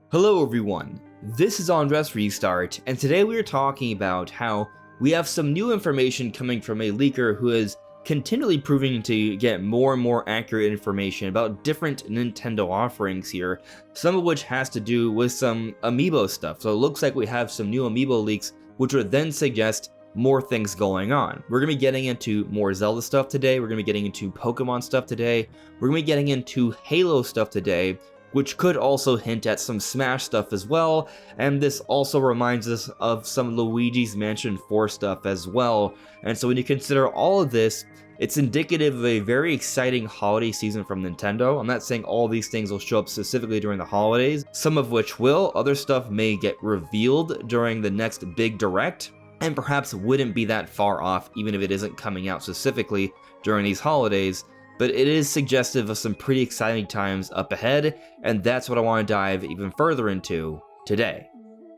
Hello everyone, this is AndresRestart, and today we are talking about how we have some new information coming from a leaker who is continually proving to get more and more accurate information about different Nintendo offerings here, some of which has to do with some Amiibo stuff. So it looks like we have some new Amiibo leaks, which would then suggest more things going on. We're going to be getting into more Zelda stuff today, we're going to be getting into Pokémon stuff today, we're going to be getting into Halo stuff today, which could also hint at some Smash stuff as well, and this also reminds us of some Luigi's Mansion 4 stuff as well. And so when you consider all of this, it's indicative of a very exciting holiday season from Nintendo. I'm not saying all these things will show up specifically during the holidays, some of which will, other stuff may get revealed during the next big direct, and perhaps wouldn't be that far off even if it isn't coming out specifically during these holidays. But it is suggestive of some pretty exciting times up ahead, and that's what I want to dive even further into today.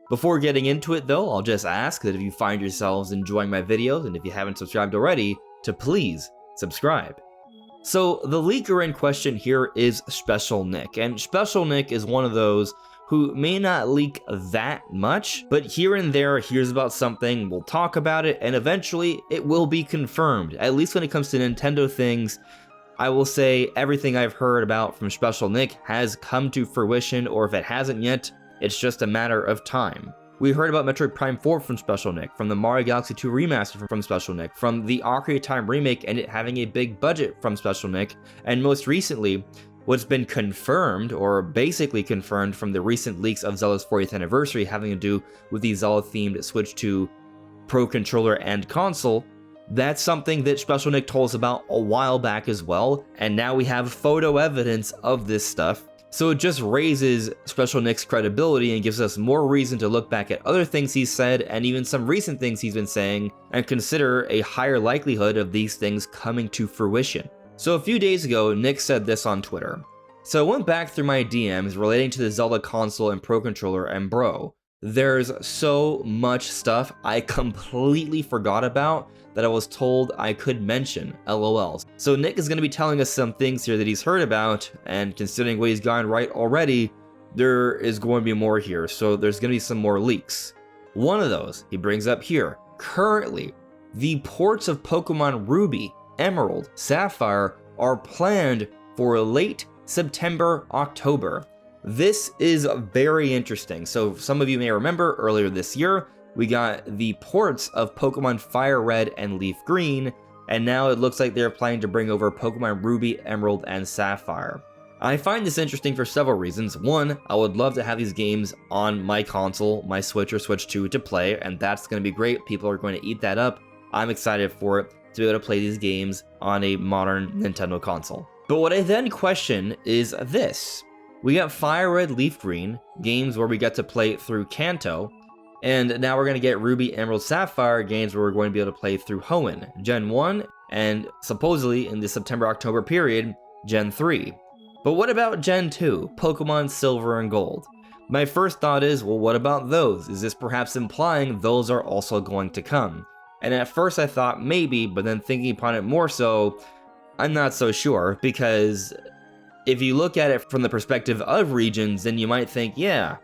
Before getting into it though, I'll just ask that if you find yourselves enjoying my videos, and if you haven't subscribed already, to please subscribe. So the leaker in question here is Shpeshal Nick, and Shpeshal Nick is one of those who may not leak that much, but here and there hears about something, we'll talk about it, and eventually it will be confirmed. At least when it comes to Nintendo things, I will say everything I've heard about from Shpeshal Nick has come to fruition, or if it hasn't yet, it's just a matter of time. We heard about Metroid Prime 4 from Shpeshal Nick, from the Mario Galaxy 2 Remaster from Shpeshal Nick, from the Ocarina of Time remake and it having a big budget from Shpeshal Nick, and most recently, what's been confirmed, or basically confirmed from the recent leaks of Zelda's 40th anniversary having to do with the Zelda-themed Switch 2 Pro Controller and console. That's something that Shpeshal Nick told us about a while back as well, and now we have photo evidence of this stuff. So it just raises Shpeshal Nick's credibility and gives us more reason to look back at other things he's said and even some recent things he's been saying and consider a higher likelihood of these things coming to fruition. So a few days ago, Nick said this on Twitter. So I went back through my DMs relating to the Zelda console and Pro Controller, and bro, there's so much stuff I completely forgot about that I was told I could mention, LOL. So Nick is going to be telling us some things here that he's heard about, and considering what he's gotten right already, there is going to be more here, so there's going to be some more leaks. One of those he brings up here. Currently, the ports of Pokemon Ruby, Emerald, Sapphire are planned for late September, October. This is very interesting. So some of you may remember earlier this year, we got the ports of Pokemon Fire Red and Leaf Green, and now it looks like they're planning to bring over Pokemon Ruby, Emerald, and Sapphire. I find this interesting for several reasons. One, I would love to have these games on my console, my Switch or Switch 2 to play, and that's going to be great. People are going to eat that up. I'm excited for it to be able to play these games on a modern Nintendo console. But what I then question is this. We got Fire Red, Leaf Green, games where we get to play through Kanto, and now we're going to get Ruby, Emerald, Sapphire, games where we're going to be able to play through Hoenn, Gen 1, and supposedly in the September-October period, Gen 3. But what about Gen 2, Pokemon Silver and Gold? My first thought is, well, what about those? Is this perhaps implying those are also going to come? And at first I thought maybe, but then thinking upon it more so, I'm not so sure, because if you look at it from the perspective of regions, then you might think, yeah,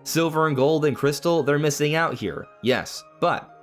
Silver and Gold and Crystal, they're missing out here. Yes, but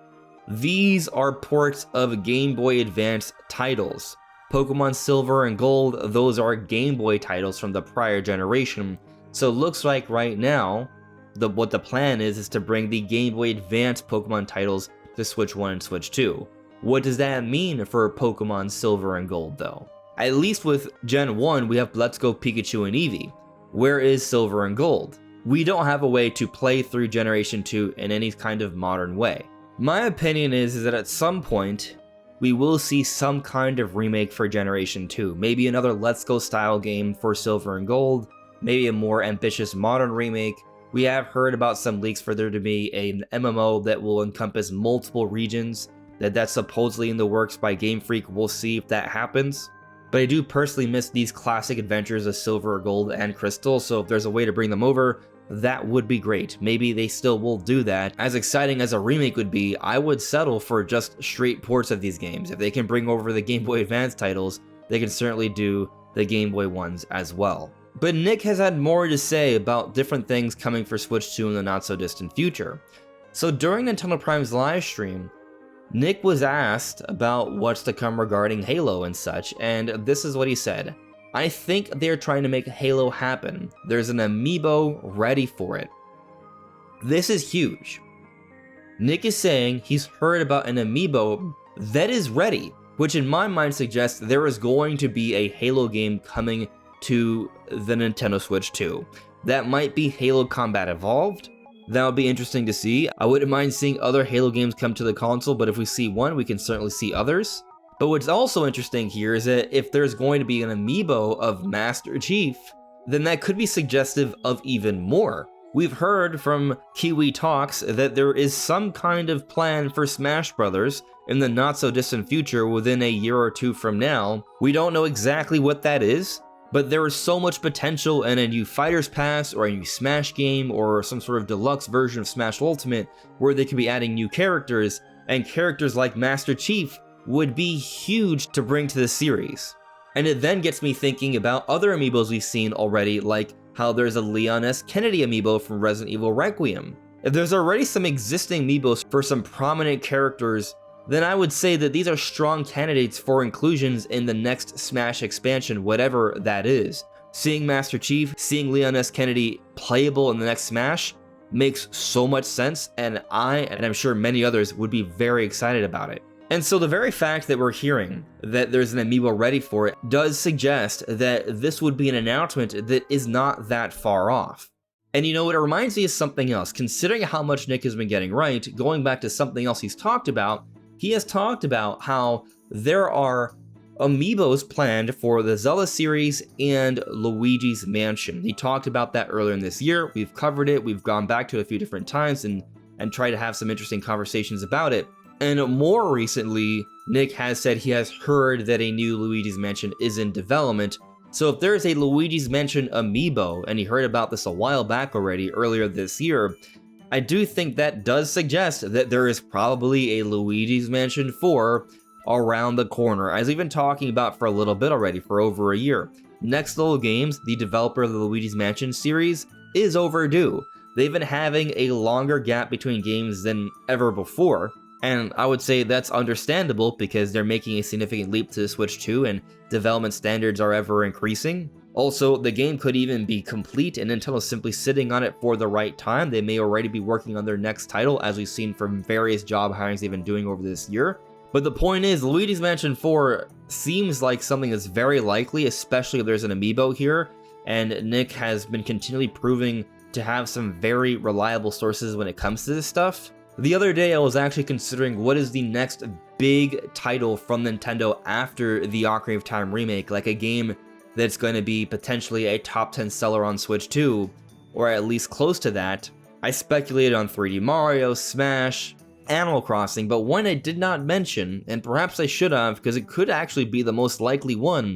these are ports of Game Boy Advance titles. Pokemon Silver and Gold, those are Game Boy titles from the prior generation. So it looks like right now, what the plan is to bring the Game Boy Advance Pokemon titles to Switch 1 and Switch 2. What does that mean for Pokemon Silver and Gold though? At least with Gen 1, we have Let's Go Pikachu and Eevee. Where is Silver and Gold? We don't have a way to play through Generation 2 in any kind of modern way. My opinion is that at some point, we will see some kind of remake for Generation 2. Maybe another Let's Go style game for Silver and Gold, maybe a more ambitious modern remake. We have heard about some leaks for there to be an MMO that will encompass multiple regions, that's supposedly in the works by Game Freak. We'll see if that happens. But I do personally miss these classic adventures of Silver, Gold, and Crystal, so if there's a way to bring them over, that would be great. Maybe they still will do that. As exciting as a remake would be, I would settle for just straight ports of these games. If they can bring over the Game Boy Advance titles, they can certainly do the Game Boy ones as well. But Nick has had more to say about different things coming for Switch 2 in the not so distant future. So during Nintendo Prime's live stream, Nick was asked about what's to come regarding Halo and such, and this is what he said. I think they're trying to make Halo happen. There's an amiibo ready for it. This is huge. Nick is saying he's heard about an amiibo that is ready, which in my mind suggests there is going to be a Halo game coming to the Nintendo Switch 2. That might be Halo Combat Evolved. That would be interesting to see. I wouldn't mind seeing other Halo games come to the console, but if we see one, we can certainly see others. But what's also interesting here is that if there's going to be an amiibo of Master Chief, then that could be suggestive of even more. We've heard from Kiwi Talks that there is some kind of plan for Smash Brothers in the not so distant future within a year or two from now. We don't know exactly what that is, but there is so much potential in a new Fighters Pass or a new Smash game or some sort of deluxe version of Smash Ultimate where they could be adding new characters, and characters like Master Chief would be huge to bring to the series. And it then gets me thinking about other amiibos we've seen already, like how there's a Leon S. Kennedy amiibo from Resident Evil Requiem. If there's already some existing amiibos for some prominent characters, then I would say that these are strong candidates for inclusions in the next Smash expansion, whatever that is. Seeing Master Chief, seeing Leon S. Kennedy playable in the next Smash makes so much sense, and I'm sure many others, would be very excited about it. And so the very fact that we're hearing that there's an amiibo ready for it does suggest that this would be an announcement that is not that far off. And you know what, it reminds me of something else. Considering how much Nick has been getting right, going back to something else he's talked about, he has talked about how there are amiibos planned for the Zelda series and Luigi's Mansion. He talked about that earlier in this year. We've covered it, we've gone back to it a few different times and tried to have some interesting conversations about it. And more recently, Nick has said he has heard that a new Luigi's Mansion is in development. So if there is a Luigi's Mansion amiibo, and he heard about this a while back already, earlier this year, I do think that does suggest that there is probably a Luigi's Mansion 4 around the corner, as we've been talking about for a little bit already, for over a year. Next Level Games, the developer of the Luigi's Mansion series, is overdue. They've been having a longer gap between games than ever before, and I would say that's understandable because they're making a significant leap to the Switch 2 and development standards are ever increasing. Also, the game could even be complete and Nintendo's simply sitting on it for the right time. They may already be working on their next title, as we've seen from various job hirings they've been doing over this year. But the point is, Luigi's Mansion 4 seems like something that's very likely, especially if there's an amiibo here, and Nick has been continually proving to have some very reliable sources when it comes to this stuff. The other day I was actually considering what is the next big title from Nintendo after the Ocarina of Time remake, like a game that's going to be potentially a top 10 seller on Switch 2, or at least close to that. I speculated on 3D Mario, Smash, Animal Crossing, but one I did not mention, and perhaps I should have because it could actually be the most likely one,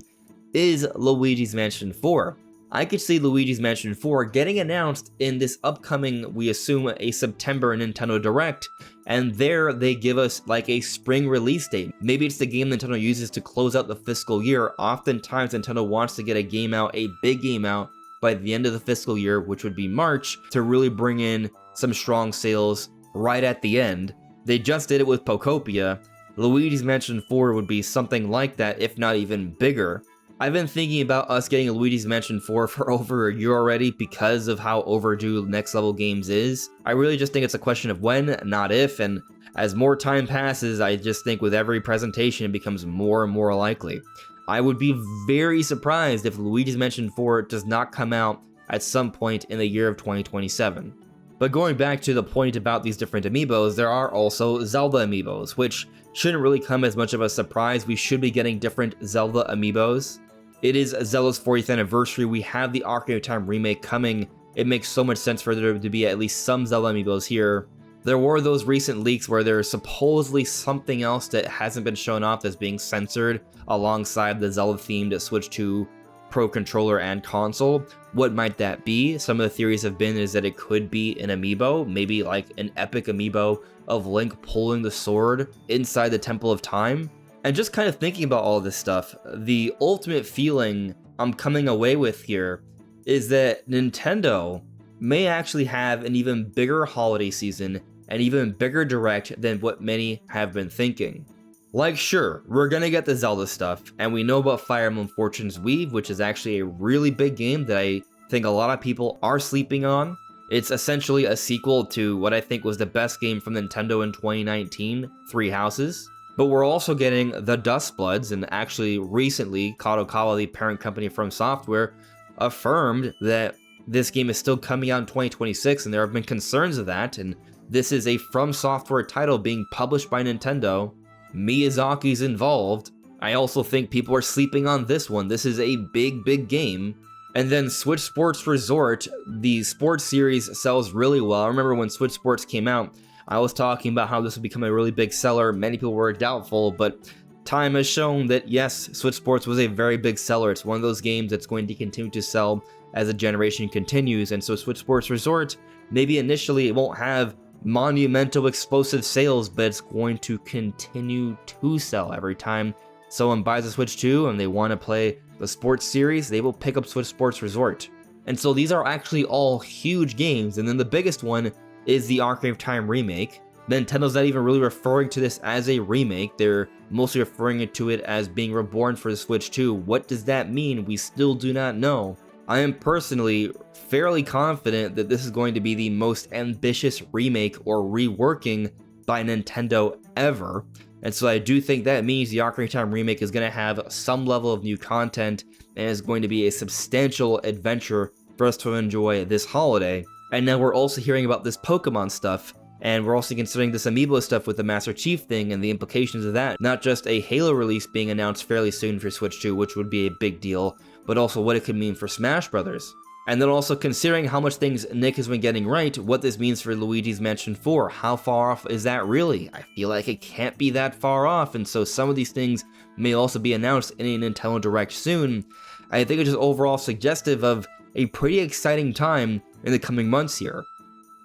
is Luigi's Mansion 4. I could see Luigi's Mansion 4 getting announced in this upcoming, we assume, a September Nintendo Direct, and there they give us like a spring release date. Maybe it's the game Nintendo uses to close out the fiscal year. Oftentimes Nintendo wants to get a game out, a big game out, by the end of the fiscal year, which would be March, to really bring in some strong sales right at the end. They just did it with Pokopia. Luigi's Mansion 4 would be something like that, if not even bigger. I've been thinking about us getting a Luigi's Mansion 4 for over a year already because of how overdue Next Level Games is. I really just think it's a question of when, not if, and as more time passes, I just think with every presentation it becomes more and more likely. I would be very surprised if Luigi's Mansion 4 does not come out at some point in the year of 2027. But going back to the point about these different amiibos, there are also Zelda amiibos, which shouldn't really come as much of a surprise. We should be getting different Zelda amiibos. It is Zelda's 40th anniversary, we have the Ocarina of Time remake coming. It makes so much sense for there to be at least some Zelda amiibos here. There were those recent leaks where there's supposedly something else that hasn't been shown off that's being censored alongside the Zelda-themed Switch 2 Pro controller and console. What might that be? Some of the theories have been is that it could be an amiibo, maybe like an epic amiibo of Link pulling the sword inside the Temple of Time. And just kind of thinking about all this stuff, the ultimate feeling I'm coming away with here is that Nintendo may actually have an even bigger holiday season, an even bigger direct than what many have been thinking. Like, sure, we're gonna get the Zelda stuff, and we know about Fire Emblem Fortune's Weave, which is actually a really big game that I think a lot of people are sleeping on. It's essentially a sequel to what I think was the best game from Nintendo in 2019, Three Houses. But we're also getting the Dustbloods, and actually recently, Kadokawa, the parent company from Software, affirmed that this game is still coming out in 2026, and there have been concerns of that, and this is a From Software title being published by Nintendo. Miyazaki's involved. I also think people are sleeping on this one. This is a big game. And then Switch Sports Resort, the sports series sells really well. I remember when Switch Sports came out, I was talking about how this would become a really big seller. Many people were doubtful, but time has shown that yes, Switch Sports was a very big seller. It's one of those games that's going to continue to sell as the generation continues. And so Switch Sports Resort, maybe initially it won't have monumental explosive sales, but it's going to continue to sell. Every time someone buys a Switch 2 and they want to play the sports series, they will pick up Switch Sports Resort. And so these are actually all huge games, and then the biggest one is the Ocarina of Time remake. Nintendo's not even really referring to this as a remake, they're mostly referring to it as being reborn for the Switch 2. What does that mean? We still do not know. I am personally fairly confident that this is going to be the most ambitious remake or reworking by Nintendo ever. And so I do think that means the Ocarina of Time remake is going to have some level of new content and is going to be a substantial adventure for us to enjoy this holiday. And now we're also hearing about this Pokémon stuff, and we're also considering this Amiibo stuff with the Master Chief thing and the implications of that. Not just a Halo release being announced fairly soon for Switch 2, which would be a big deal, but also what it could mean for Smash Brothers. And then also considering how much things Nick has been getting right, what this means for Luigi's Mansion 4. How far off is that really? I feel like it can't be that far off, and so some of these things may also be announced in a Nintendo Direct soon. I think it's just overall suggestive of a pretty exciting time in the coming months here.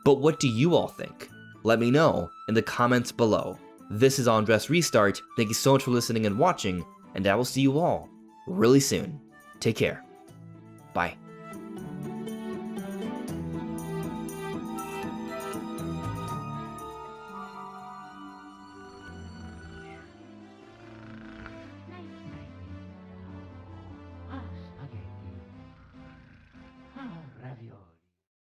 But what do you all think? Let me know in the comments below. This is AndresRestart. Thank you so much for listening and watching, and I will see you all really soon. Take care. Bye.